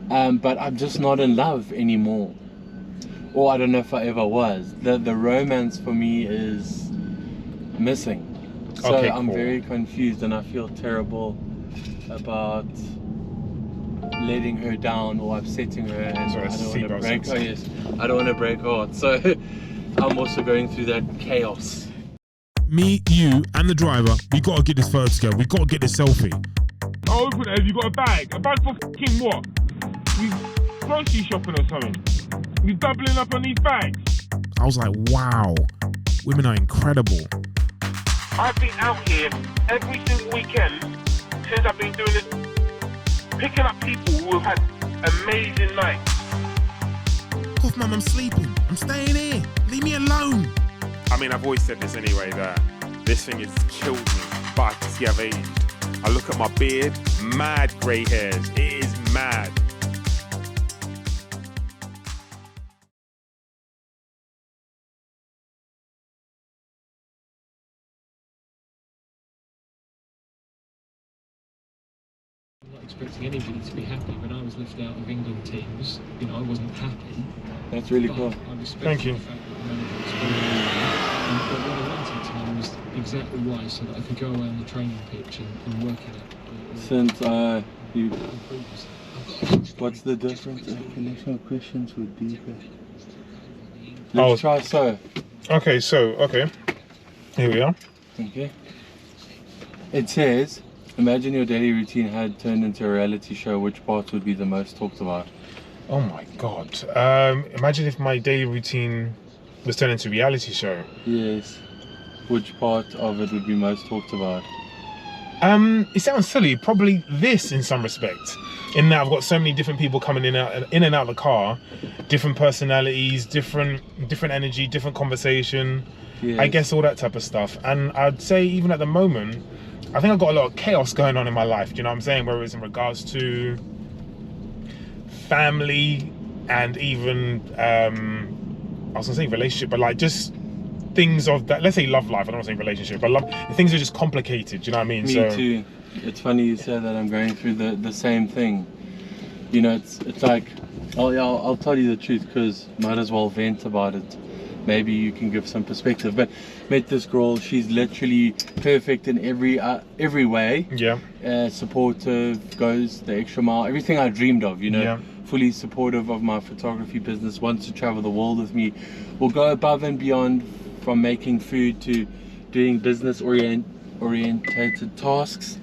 But I'm just not in love anymore. Or I don't know if I ever was. The romance for me is missing. So Okay, I'm cool. very confused, and I feel terrible about letting her down or upsetting her, and So I don't want to seatbelt break. sense. Oh yes, I don't want to break her heart. So I'm also going through that chaos. Me, you, and the driver, we gotta get this photo together. We gotta get this selfie. Oh, open it. Have you got a bag? A bag for f***ing what? You grocery shopping or something? You doubling up on these bags? I was like, wow, women are incredible. I've been out here every single weekend since I've been doing this, picking up people who have had amazing nights. Hoffman, I'm sleeping. I'm staying here. Leave me alone. I mean, I've always said this anyway, that this thing has killed me, but I can see I've aged. I look at my beard, mad grey hairs. It is mad. I'm not expecting anybody to be happy. When I was left out of England teams, I wasn't happy. That's really cool. I respected Thank you. the fact that the manager was and but what I wanted to know was exactly why, so that I could go around the training pitch and work it out. Since you, Improve myself. what's the difference? Conditional questions with deeper. Oh. Let's try so. Okay, here we are. Okay. It says, imagine your daily routine had turned into a reality show. Which part would be the most talked about? Oh my God. Imagine if my daily routine was turned into a reality show. Yes. Which part of it would be most talked about? It sounds silly. Probably this in some respect. In that I've got so many different people coming in and out of the car, different personalities, different energy, different conversation. Yes. I guess all that type of stuff. And I'd say even at the moment, I think I've got a lot of chaos going on in my life. Do you know what I'm saying? Whether it's in regards to family and even I was gonna say relationship, but like just things of that. Let's say love life. I don't want to say relationship, but love. Things are just complicated. Do you know what I mean? Me too. It's funny you say that. I'm going through the same thing. It's like, I'll tell you the truth, because might as well vent about it. Maybe you can give some perspective. But met this girl. She's literally perfect in every way. Yeah. Supportive, goes the extra mile. Everything I dreamed of. Yeah. Fully supportive of my photography business. Wants to travel the world with me. Will go above and beyond, from making food to doing business orientated tasks.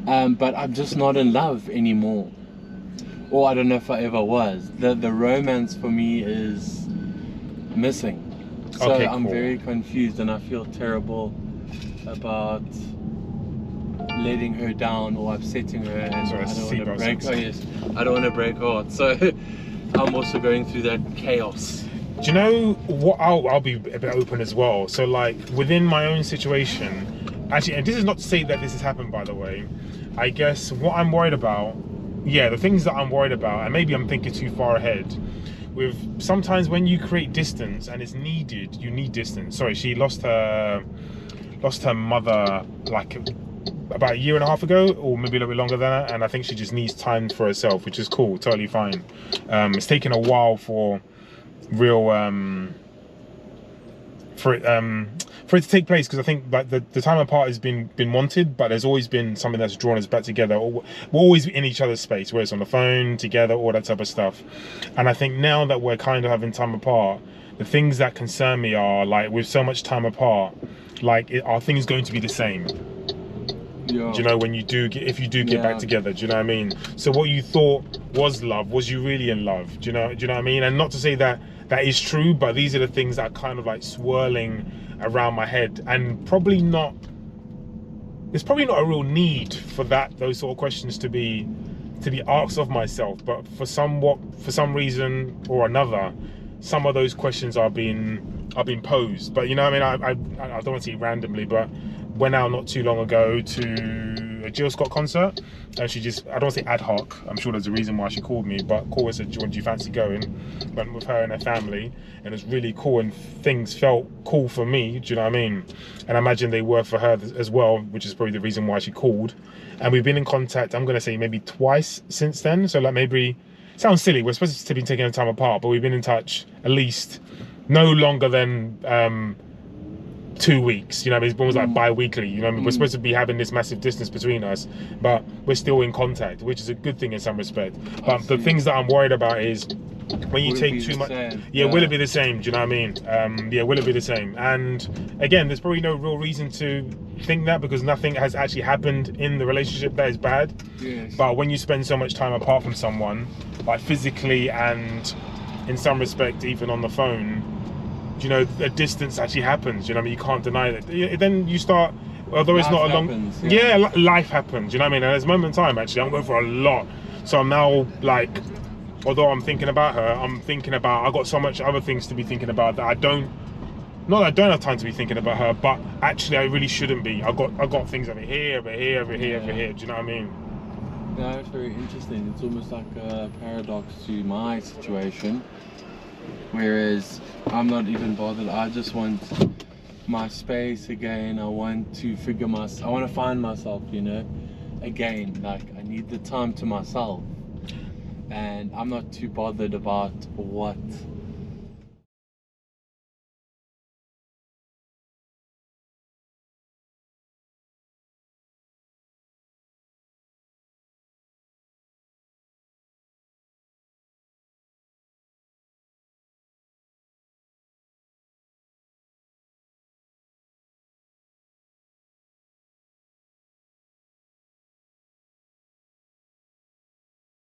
But I'm just not in love anymore. Or I don't know if I ever was. The romance for me is missing. So Okay, I'm cool. very confused, and I feel terrible about letting her down or upsetting her, and So I don't want to seatbelt break. sense. Oh yes, I don't want to break her heart. So I'm also going through that chaos. Do you know what? I'll be a bit open as well. So like within my own situation, actually, and this is not to say that this has happened, by the way. I guess what I'm worried about, the things that I'm worried about, and maybe I'm thinking too far ahead. With sometimes when you create distance and it's needed, you need distance. Sorry, she lost her mother like about a year and a half ago, or maybe a little bit longer than that, and I think she just needs time for herself, which is cool, totally fine. It's taken a while for real for it to take place, because I think like the time apart has been wanted, but there's always been something that's drawn us back together. Or we're always in each other's space, whether it's on the phone, together, all that type of stuff. And I think now that we're kind of having time apart, the things that concern me are like, with so much time apart, like are things going to be the same? Yeah. Do you know, when you do get, if you do get back together, do you know what I mean? So what you thought was love, was you really in love? Do you know what I mean? And not to say that that is true, but these are the things that are kind of like swirling around my head, and there's probably not a real need for those sort of questions to be asked of myself, but for some reason or another, some of those questions are being posed. But you know what I mean? I don't want to say randomly, but went out not too long ago to a Jill Scott concert, and she just, I don't want to say ad hoc, I'm sure there's a reason why she called me, but called and said, do you fancy going? Went with her and her family, and it was really cool, and things felt cool for me, do you know what I mean? And I imagine they were for her as well, which is probably the reason why she called. And we've been in contact, I'm going to say maybe twice since then, so like maybe sounds silly. We're supposed to be taking time apart, but we've been in touch at least no longer than 2 weeks. You know, it's almost like bi-weekly. You know, we're supposed to be having this massive distance between us, but we're still in contact, which is a good thing in some respect. But the things that I'm worried about is when you take too much. Yeah, will it be the same? Do you know what I mean? Yeah, will it be the same? And again, there's probably no real reason to think that, because nothing has actually happened in the relationship that is bad. Yes. But when you spend so much time apart from someone, like physically and in some respect even on the phone, you know, the distance actually happens. You know what I mean? You can't deny that. Then you start, although it's not a long, life happens. You know what I mean? And there's a moment in time, actually, I'm going for a lot. So I'm now like, although I'm thinking about her, I'm thinking about, I've got so much other things to be thinking about that I don't have time to be thinking about her, but actually I really shouldn't be. I've got things over here. Do you know what I mean? No, it's very interesting. It's almost like a paradox to my situation, whereas I'm not even bothered. I just want my space again. I want to I want to find myself, you know, again. Like, I need the time to myself, and I'm not too bothered about what